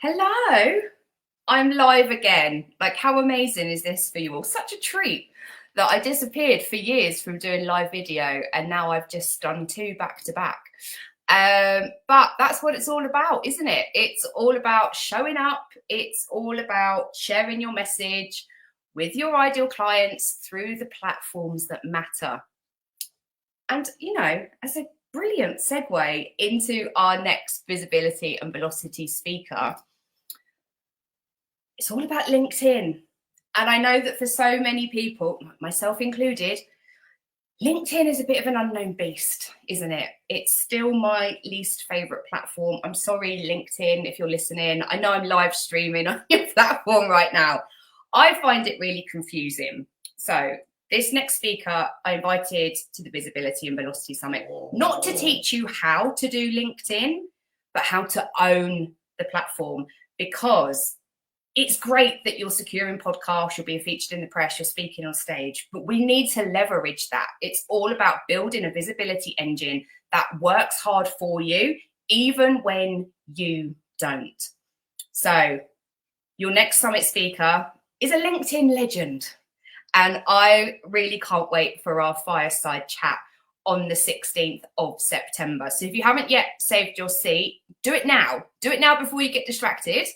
Hello, I'm live again. Like, how amazing is this for you all? Such a treat that I disappeared for years from doing live video and now I've just done two back to back. But that's what it's all about, isn't it? It's all about showing up. It's all about sharing your message with your ideal clients through the platforms that matter. And, as a brilliant segue into our next visibility and velocity speaker, it's all about LinkedIn. And I know that for so many people, myself included, LinkedIn is a bit of an unknown beast, isn't it? It's still my least favorite platform. I'm sorry, LinkedIn, if you're listening. I know I'm live streaming on your platform right now. I find it really confusing. So this next speaker I invited to the Visibility and Velocity Summit, not to teach you how to do LinkedIn, but how to own the platform, because it's great that you're securing podcasts, you're being featured in the press, you're speaking on stage, but we need to leverage that. It's all about building a visibility engine that works hard for you, even when you don't. So your next summit speaker is a LinkedIn legend. And I really can't wait for our fireside chat on the 16th of September. So if you haven't yet saved your seat, do it now. Do it now before you get distracted.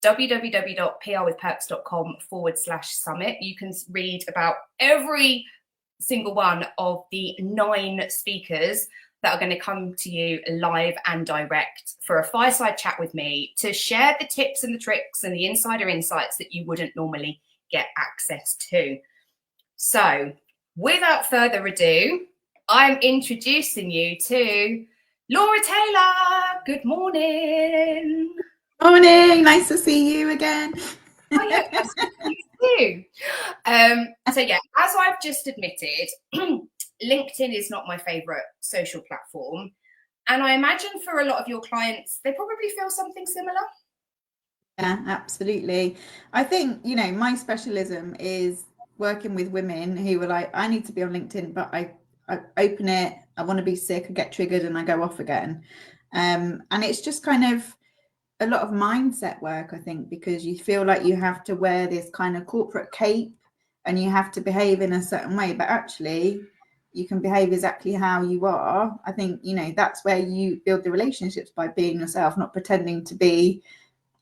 www.prwithperks.com/summit. You can read about every single one of the 9 speakers that are going to come to you live and direct for a fireside chat with me to share the tips and the tricks and the insider insights that you wouldn't normally get access to. So without further ado, I'm introducing you to Laura Taylor. Good morning. Morning, nice to see you again. Oh, yeah, nice to see you too. So yeah, as I've just admitted, LinkedIn is not my favorite social platform. And I imagine for a lot of your clients, they probably feel something similar. Yeah, absolutely. I think, my specialism is working with women who are like, I need to be on LinkedIn, but I open it, I want to be sick, I get triggered and I go off again. And it's just kind of a lot of mindset work, I think, because you feel like you have to wear this kind of corporate cape and you have to behave in a certain way, but actually you can behave exactly how you are. I think, that's where you build the relationships, by being yourself, not pretending to be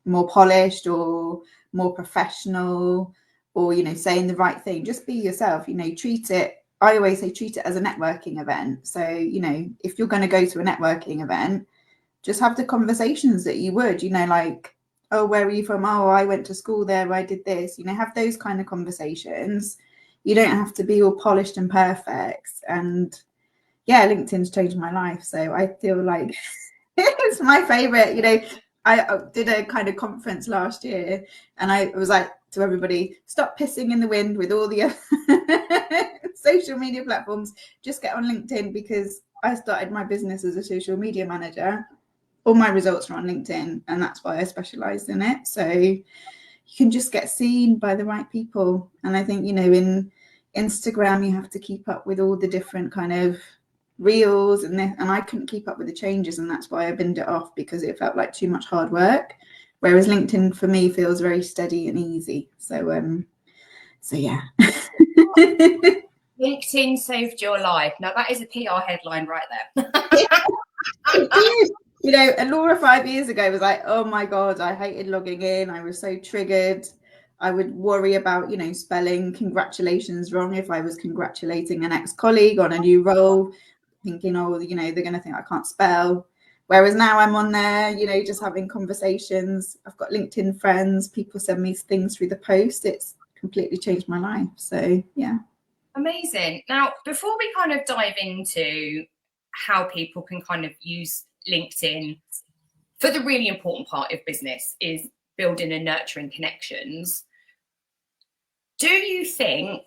more polished or more professional or, saying the right thing. Just be yourself, treat it. I always say treat it as a networking event. So, if you're going to go to a networking event, just have the conversations that you would, like, oh, where are you from? Oh, I went to school there, I did this, have those kind of conversations. You don't have to be all polished and perfect. And yeah, LinkedIn's changed my life. So I feel like it's my favorite. I did a kind of conference last year and I was like to everybody, stop pissing in the wind with all the social media platforms, just get on LinkedIn, because I started my business as a social media manager. All my results are on LinkedIn and that's why I specialized in it. So you can just get seen by the right people. And I think, in Instagram, you have to keep up with all the different kind of reels and I couldn't keep up with the changes, and that's why I binned it off, because it felt like too much hard work, whereas LinkedIn for me feels very steady and easy. So yeah. LinkedIn saved your life. Now that is a PR headline right there. It did. And Laura 5 years ago was like, oh my God, I hated logging in. I was so triggered. I would worry about, spelling congratulations wrong if I was congratulating an ex-colleague on a new role, thinking, oh, they're going to think I can't spell. Whereas now I'm on there, just having conversations. I've got LinkedIn friends. People send me things through the post. It's completely changed my life. So, yeah. Amazing. Now, before we kind of dive into how people can kind of use LinkedIn for the really important part of business is building and nurturing connections, do you think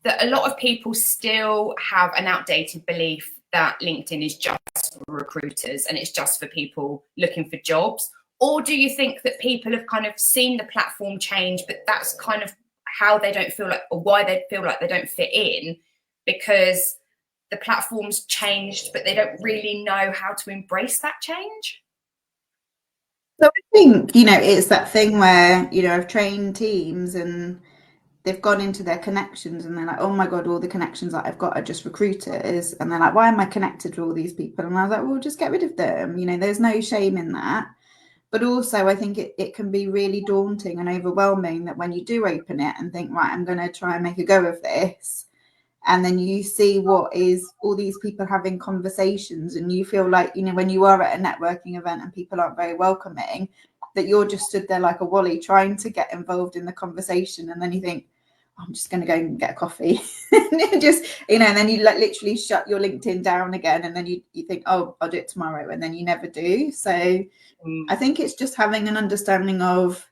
that a lot of people still have an outdated belief that LinkedIn is just for recruiters and it's just for people looking for jobs? Or do you think that people have kind of seen the platform change, but that's kind of how they don't feel like, or why they feel like they don't fit in, because the platform's changed, but they don't really know how to embrace that change? So I think, you know, it's that thing where, you know, I've trained teams and they've gone into their connections and they're like, oh my God, all the connections that I've got are just recruiters. And they're like, why am I connected to all these people? And I was like, well, just get rid of them. You know, there's no shame in that. But also, I think it can be really daunting and overwhelming that when you do open it and think, right, I'm going to try and make a go of this. And then you see what is all these people having conversations, and you feel like, you know, when you are at a networking event and people aren't very welcoming, that you're just stood there like a wally trying to get involved in the conversation. And then you think, oh, I'm just going to go and get a coffee. Just, you know, and then you like literally shut your LinkedIn down again. And then you think, oh, I'll do it tomorrow. And then you never do. So I think it's just having an understanding of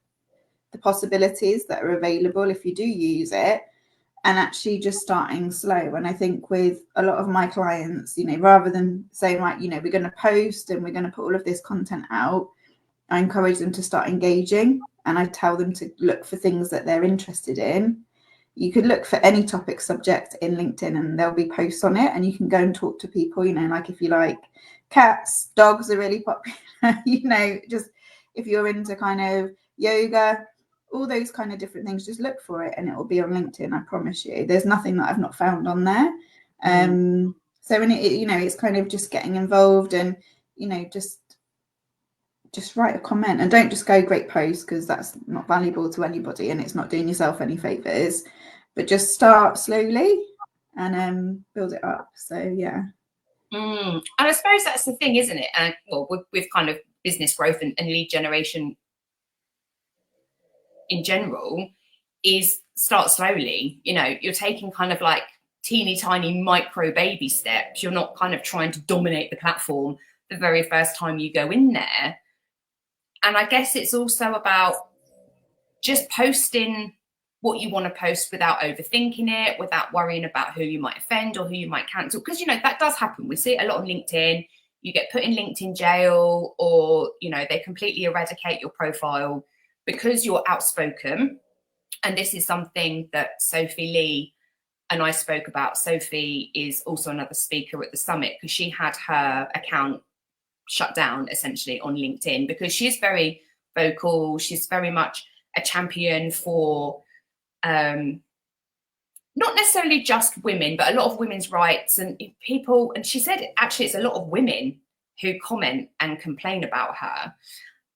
the possibilities that are available if you do use it, and actually just starting slow. And I think with a lot of my clients, you know, rather than saying, right, you know, we're going to post and we're going to put all of this content out, I encourage them to start engaging, and I tell them to look for things that they're interested in. You could look for any topic subject in LinkedIn and there'll be posts on it, and you can go and talk to people, you know, like if you like cats, dogs are really popular, you know, just if you're into kind of yoga, all those kind of different things, just look for it and it will be on LinkedIn. I promise you, there's nothing that I've not found on there. So when it, you know, it's kind of just getting involved and, you know, just write a comment, and don't just go great post, because that's not valuable to anybody and it's not doing yourself any favors. But just start slowly and build it up. So yeah. And I suppose that's the thing, isn't it? And well, with kind of business growth and lead generation in general, is start slowly. You know, you're taking kind of like teeny tiny micro baby steps. You're not kind of trying to dominate the platform the very first time you go in there. And I guess it's also about just posting what you want to post without overthinking it, without worrying about who you might offend or who you might cancel. Because, you know, that does happen. We see it a lot on LinkedIn. You get put in LinkedIn jail, or, you know, they completely eradicate your profile because you're outspoken. And this is something that Sophie Lee and I spoke about. Sophie is also another speaker at the summit, because she had her account shut down essentially on LinkedIn because she's very vocal. She's very much a champion for not necessarily just women, but a lot of women's rights and people. And she said, actually, it's a lot of women who comment and complain about her.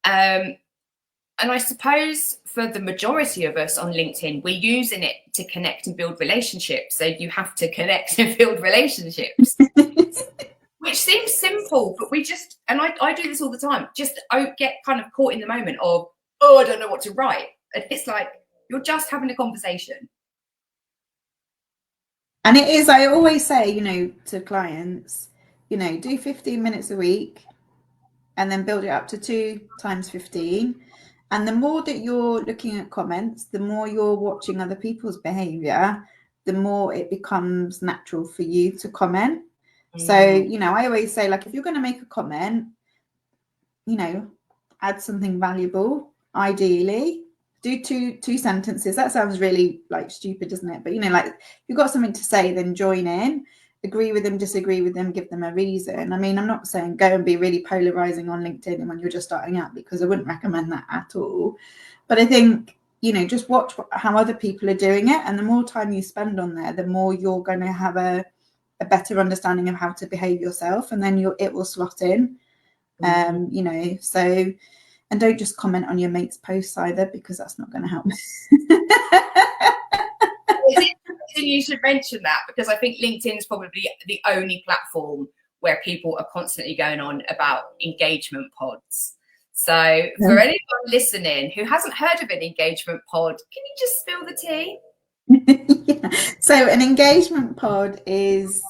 And I suppose for the majority of us on LinkedIn, we're using it to connect and build relationships. So you have to connect and build relationships. Which seems simple, but we just, and I do this all the time, just get kind of caught in the moment of, oh, I don't know what to write. And it's like, you're just having a conversation. And it is, I always say, you know, to clients, you know, do 15 minutes a week and then build it up to 2 times 15. And the more that you're looking at comments, the more you're watching other people's behavior, the more it becomes natural for you to comment. So, you know, I always say, like, if you're going to make a comment, you know, add something valuable, ideally. Do two sentences. That sounds really like stupid, doesn't it? But, you know, like if you've got something to say, then join in, agree with them, disagree with them, give them a reason. I mean, I'm not saying go and be really polarizing on LinkedIn when you're just starting out, because I wouldn't recommend that at all. But I think, you know, just watch how other people are doing it. And the more time you spend on there, the more you're going to have a better understanding of how to behave yourself. And then it will slot in, you know, so. And don't just comment on your mate's posts either, because that's not going to help. You should mention that, because I think LinkedIn is probably the only platform where people are constantly going on about engagement pods. So for anyone listening who hasn't heard of an engagement pod, can you just spill the tea? Yeah. So an engagement pod is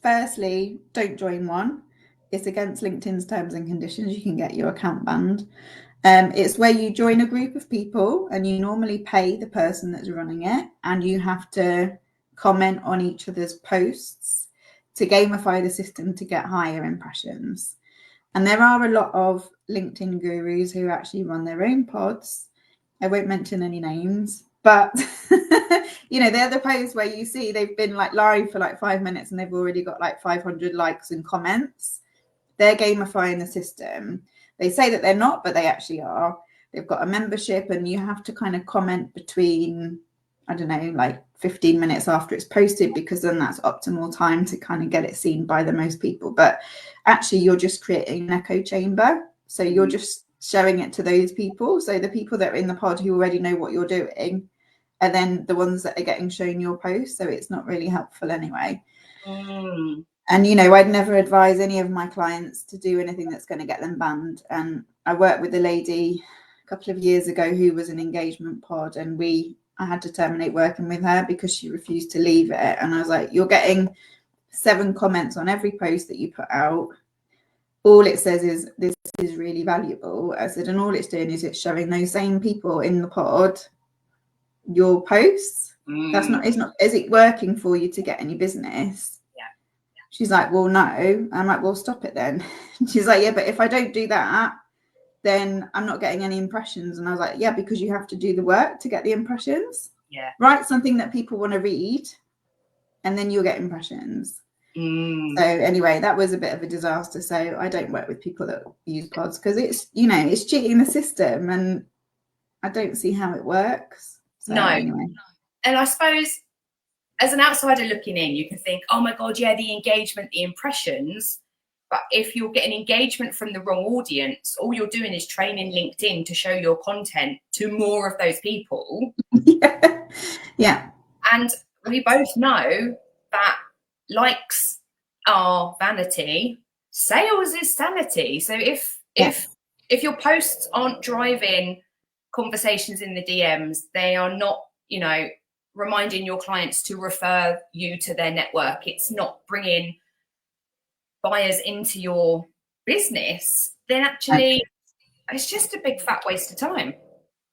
firstly, don't join one. It's against LinkedIn's terms and conditions. You can get your account banned. It's where you join a group of people and you normally pay the person that's running it, and you have to comment on each other's posts to gamify the system to get higher impressions. And there are a lot of LinkedIn gurus who actually run their own pods. I won't mention any names, but you know, they're the posts where you see they've been like live for like 5 minutes and they've already got like 500 likes and comments. they're gamifying the system. They say that they're not, but they actually are. They've got a membership, and you have to kind of comment between, I don't know, like 15 minutes after it's posted, because then that's optimal time to kind of get it seen by the most people. But actually, you're just creating an echo chamber. So you're just showing it to those people. So the people that are in the pod who already know what you're doing are then the ones that are getting shown your post. So it's not really helpful anyway. And, you know, I'd never advise any of my clients to do anything that's going to get them banned. And I worked with a lady a couple of years ago who was an engagement pod, and I had to terminate working with her because she refused to leave it. And I was like, you're getting 7 comments on every post that you put out. All it says is this is really valuable. I said, and all it's doing is it's showing those same people in the pod your posts. That's not, it's not, is it working for you to get any business? She's like, well, no. I'm like, well, stop it then. She's like, yeah, but if I don't do that, then I'm not getting any impressions. And I was like, yeah, because you have to do the work to get the impressions. Yeah. Write something that people want to read, and then you'll get impressions. So anyway, that was a bit of a disaster. So I don't work with people that use pods, because it's, you know, it's cheating the system, and I don't see how it works. So no. Anyway. And I suppose, as an outsider looking in, you can think, oh my God, yeah, the engagement, the impressions. But if you're getting engagement from the wrong audience, all you're doing is training LinkedIn to show your content to more of those people. Yeah. And we both know that likes are vanity, sales is sanity. So if your posts aren't driving conversations in the DMs, they are not, you know, reminding your clients to refer you to their network, it's not bringing buyers into your business, then actually it's just a big fat waste of time.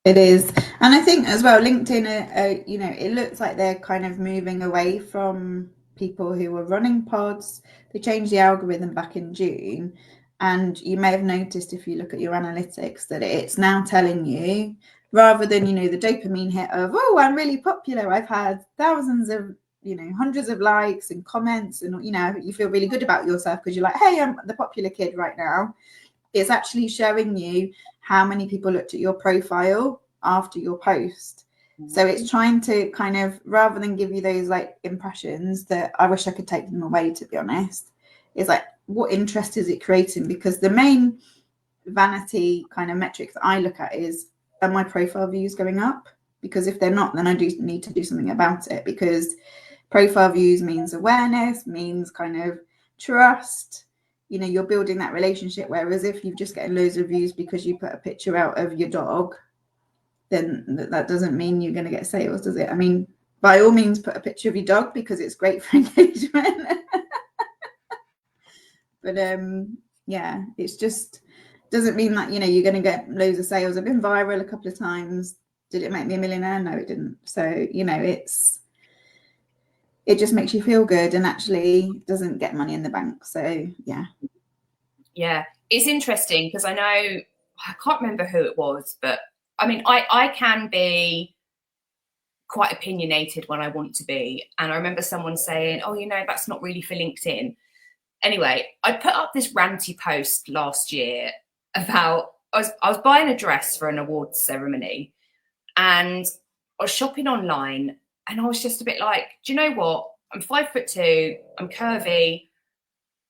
It is. And I think as well, LinkedIn, you know, it looks like they're kind of moving away from people who were running pods. They changed the algorithm back in June. And you may have noticed, if you look at your analytics, that it's now telling you, rather than, you know, the dopamine hit of, oh, I'm really popular, I've had thousands of, you know, hundreds of likes and comments, and, you know, you feel really good about yourself because you're like, hey, I'm the popular kid right now. It's actually showing you how many people looked at your profile after your post. So it's trying to kind of, rather than give you those like impressions that I wish I could take them away, to be honest, it's like, what interest is it creating? Because the main vanity kind of metric that I look at is, are my profile views going up? Because if they're not, then I do need to do something about it, because profile views means awareness, means kind of trust. You know, you're building that relationship. Whereas if you're just getting loads of views because you put a picture out of your dog, then that doesn't mean you're going to get sales, does it? I mean, by all means, put a picture of your dog because it's great for engagement. But yeah, it's just doesn't mean that, you know, you're going to get loads of sales. I've been viral a couple of times. Did it make me a millionaire? No, it didn't. So, you know, it just makes you feel good and actually doesn't get money in the bank. So yeah, it's interesting because I know, I can't remember who it was, but I mean, I can be quite opinionated when I want to be. And I remember someone saying, oh, you know, that's not really for LinkedIn. Anyway, I put up this ranty post last year about, I was buying a dress for an awards ceremony, and I was shopping online, and I was just a bit like, do you know what? I'm 5'2", I'm curvy.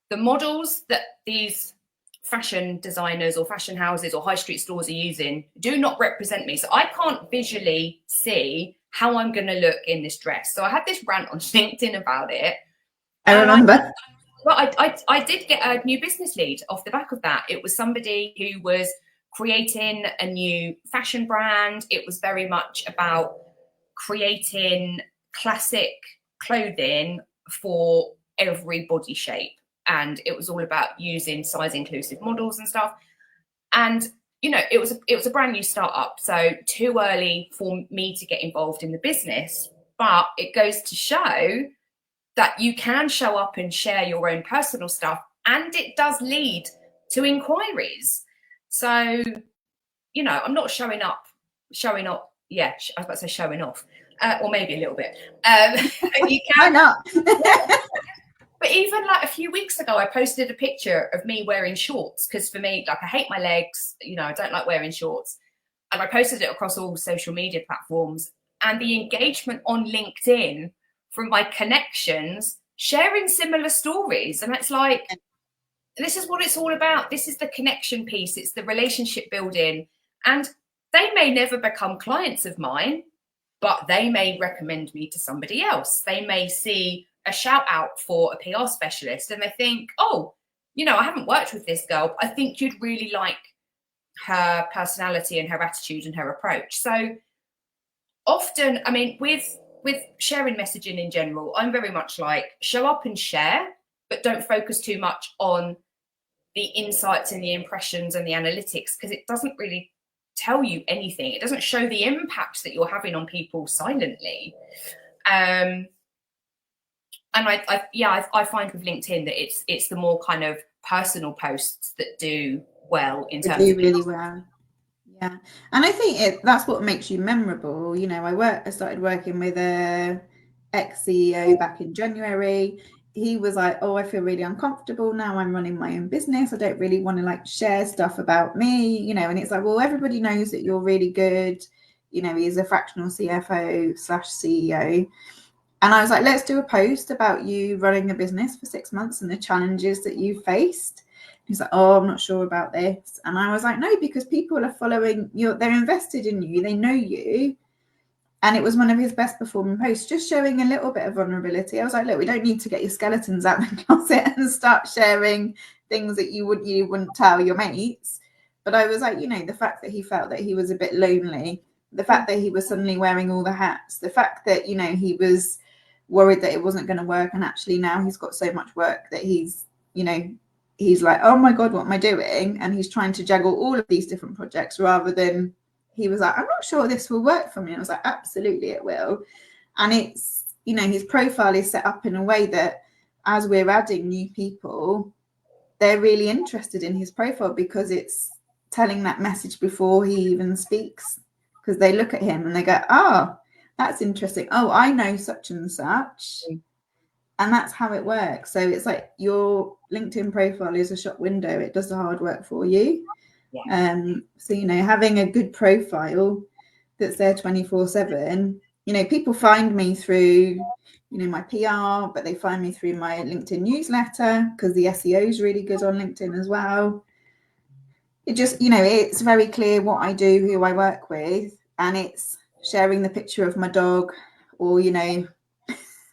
The models that these fashion designers or fashion houses or high street stores are using do not represent me. So I can't visually see how I'm going to look in this dress. So I had this rant on LinkedIn about it. I remember. I did get a new business lead off the back of that. It was somebody who was creating a new fashion brand. It was very much about creating classic clothing for every body shape. And it was all about using size inclusive models and stuff. And, you know, it was a brand new startup. So too early for me to get involved in the business. But it goes to show that you can show up and share your own personal stuff, and it does lead to inquiries. So, you know, I'm not showing up. Yeah, I was about to say showing off, or maybe a little bit. You can. Why not? But even like a few weeks ago, I posted a picture of me wearing shorts because for me, like I hate my legs, you know, I don't like wearing shorts. And I posted it across all social media platforms. And the engagement on LinkedIn from my connections sharing similar stories. And it's like, this is what it's all about. This is the connection piece. It's the relationship building. And they may never become clients of mine, but they may recommend me to somebody else. They may see a shout out for a PR specialist and they think, oh, you know, I haven't worked with this girl, but I think you'd really like her personality and her attitude and her approach. So often, I mean, with sharing messaging in general, I'm very much like show up and share, but don't focus too much on the insights and the impressions and the analytics, because it doesn't really tell you anything. It doesn't show the impact that you're having on people silently. And I find with LinkedIn that it's the more kind of personal posts that do well in terms do of really well. Yeah, and I think that's what makes you memorable. You know, I started working with a ex-CEO back in January. He was like, oh, I feel really uncomfortable now. I'm running my own business. I don't really want to like share stuff about me, you know. And it's like, well, everybody knows that you're really good. You know, he's a fractional CFO / CEO. And I was like, let's do a post about you running a business for 6 months and the challenges that you faced. He's like, oh, I'm not sure about this. And I was like, no, because people are following you. They're invested in you. They know you. And it was one of his best performing posts, just showing a little bit of vulnerability. I was like, look, we don't need to get your skeletons out of the closet and start sharing things that you wouldn't tell your mates. But I was like, you know, the fact that he felt that he was a bit lonely, the fact that he was suddenly wearing all the hats, the fact that, you know, he was worried that it wasn't going to work. And actually now he's got so much work that he's, you know, he's like, oh my God, what am I doing? And he's trying to juggle all of these different projects rather than, he was like, I'm not sure this will work for me. And I was like, absolutely it will. And it's, you know, his profile is set up in a way that as we're adding new people, they're really interested in his profile because it's telling that message before he even speaks, because they look at him and they go, oh, that's interesting. Oh, I know such and such. And that's how it works. So it's like your LinkedIn profile is a shop window. It does the hard work for you. Yeah. So, you know, having a good profile that's there 24/7, you know, people find me through, you know, my PR, but they find me through my LinkedIn newsletter because the SEO is really good on LinkedIn as well. It just, you know, it's very clear what I do, who I work with, and it's sharing the picture of my dog or, you know,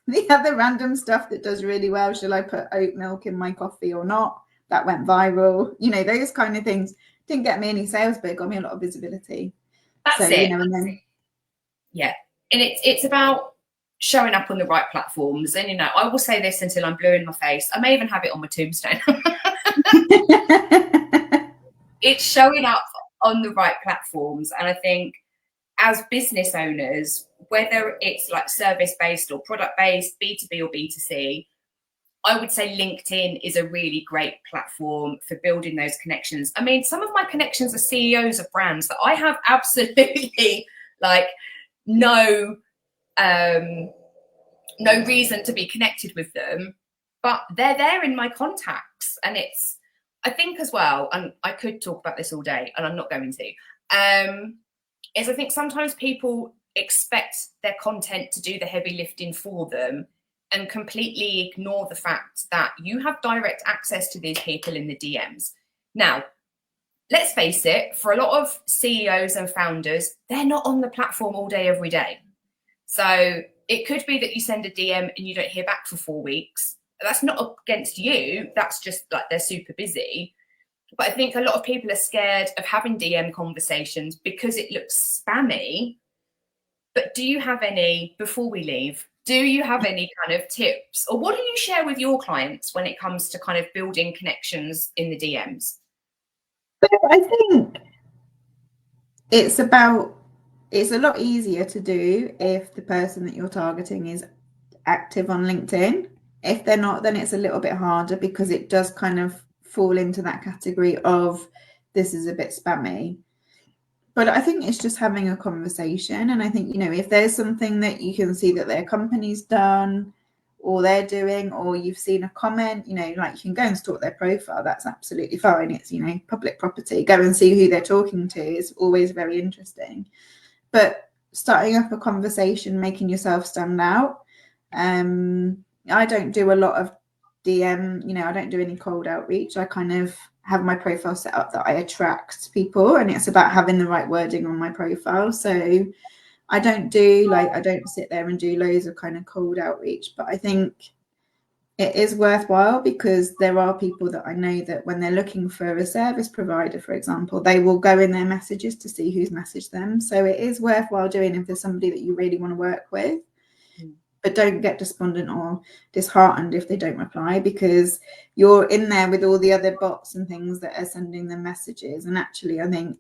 the other random stuff that does really well. Shall I put oat milk in my coffee or not? That went viral. You know, those kind of things didn't get me any sales, but it got me a lot of visibility. That's it. You know, and then, yeah, and it's about showing up on the right platforms. And you know, I will say this until I'm blue in my face. I may even have it on my tombstone. It's showing up on the right platforms, and I think as business owners, whether it's like service-based or product-based, B2B or B2C, I would say LinkedIn is a really great platform for building those connections. I mean, some of my connections are CEOs of brands that I have absolutely like no reason to be connected with them, but they're there in my contacts. And it's, I think as well, and I could talk about this all day and I'm not going to, is I think sometimes people expect their content to do the heavy lifting for them and completely ignore the fact that you have direct access to these people in the DMs. Now, let's face it, for a lot of CEOs and founders, they're not on the platform all day, every day. So it could be that you send a DM and you don't hear back for 4 weeks. That's not against you. That's just like they're super busy. But I think a lot of people are scared of having DM conversations because it looks spammy. But do you have any, before we leave, do you have any kind of tips, or what do you share with your clients when it comes to kind of building connections in the DMs? I think it's a lot easier to do if the person that you're targeting is active on LinkedIn. If they're not, then it's a little bit harder because it does kind of fall into that category of this is a bit spammy. But I think it's just having a conversation. And I think, you know, if there's something that you can see that their company's done all they're doing, or you've seen a comment, you know, like you can go and stalk their profile. That's absolutely fine. It's, you know, public property. Go and see who they're talking to is always very interesting. But starting up a conversation, making yourself stand out. I don't do a lot of DM, you know, I don't do any cold outreach. I kind of have my profile set up that I attract people, and it's about having the right wording on my profile. So I don't sit there and do loads of kind of cold outreach, but I think it is worthwhile because there are people that I know that when they're looking for a service provider, for example, they will go in their messages to see who's messaged them. So it is worthwhile doing if there's somebody that you really want to work with. But don't get despondent or disheartened if they don't reply, because you're in there with all the other bots and things that are sending them messages. And actually, I think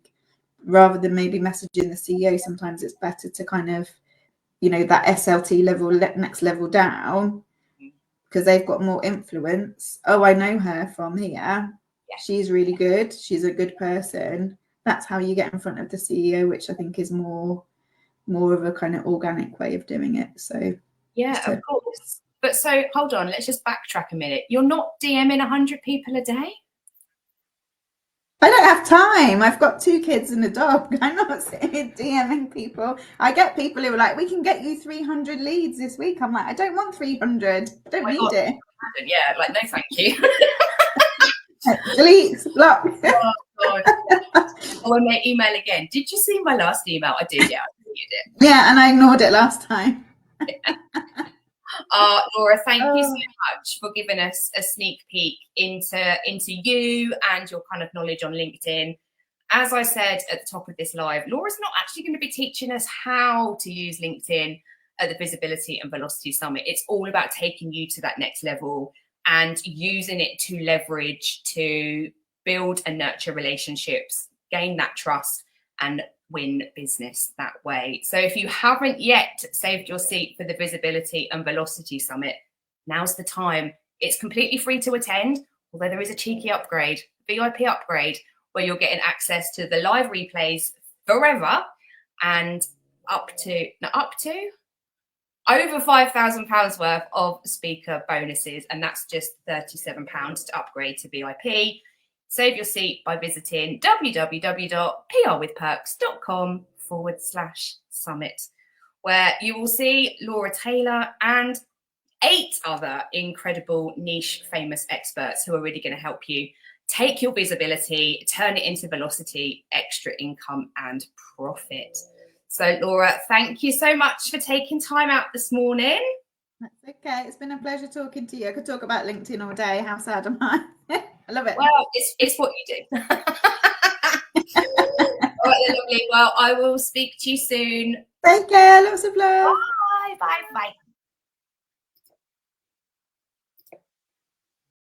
rather than maybe messaging the CEO, sometimes it's better to kind of, you know, that SLT level, next level down, because they've got more influence. Oh, I know her from here. Yeah. She's really good. She's a good person. That's how you get in front of the CEO, which I think is more of a kind of organic way of doing it. So yeah, of course. But so hold on, let's just backtrack a minute. You're not DMing 100 people a day? I don't have time. I've got 2 kids and a dog. I'm not sitting DMing people. I get people who are like, we can get you 300 leads this week. I'm like, I don't want 300. I don't need it. Yeah, like, no, thank you. Delete, block. Oh, God. When they email again, did you see my last email? I did, yeah, I deleted it. Yeah, and I ignored it last time. Laura, thank you so much for giving us a sneak peek into you and your kind of knowledge on LinkedIn. As I said at the top of this live, Laura's not actually going to be teaching us how to use LinkedIn at the Visibility and Velocity Summit. It's all about taking you to that next level and using it to leverage, to build and nurture relationships, gain that trust, and win business that way. So if you haven't yet saved your seat for the Visibility and Velocity Summit, now's the time. It's completely free to attend, although there is a cheeky upgrade, VIP upgrade, where you're getting access to the live replays forever and up to over £5,000 worth of speaker bonuses. And that's just £37 to upgrade to VIP. Save your seat by visiting www.prwithperks.com/summit, where you will see Laura Taylor and 8 other incredible niche famous experts who are really going to help you take your visibility, turn it into velocity, extra income and profit. So Laura, thank you so much for taking time out this morning. That's okay. It's been a pleasure talking to you. I could talk about LinkedIn all day. How sad am I? I love it. Well, it's what you do. All right, then, lovely. Well, I will speak to you soon. Take care. Lots of love. Bye.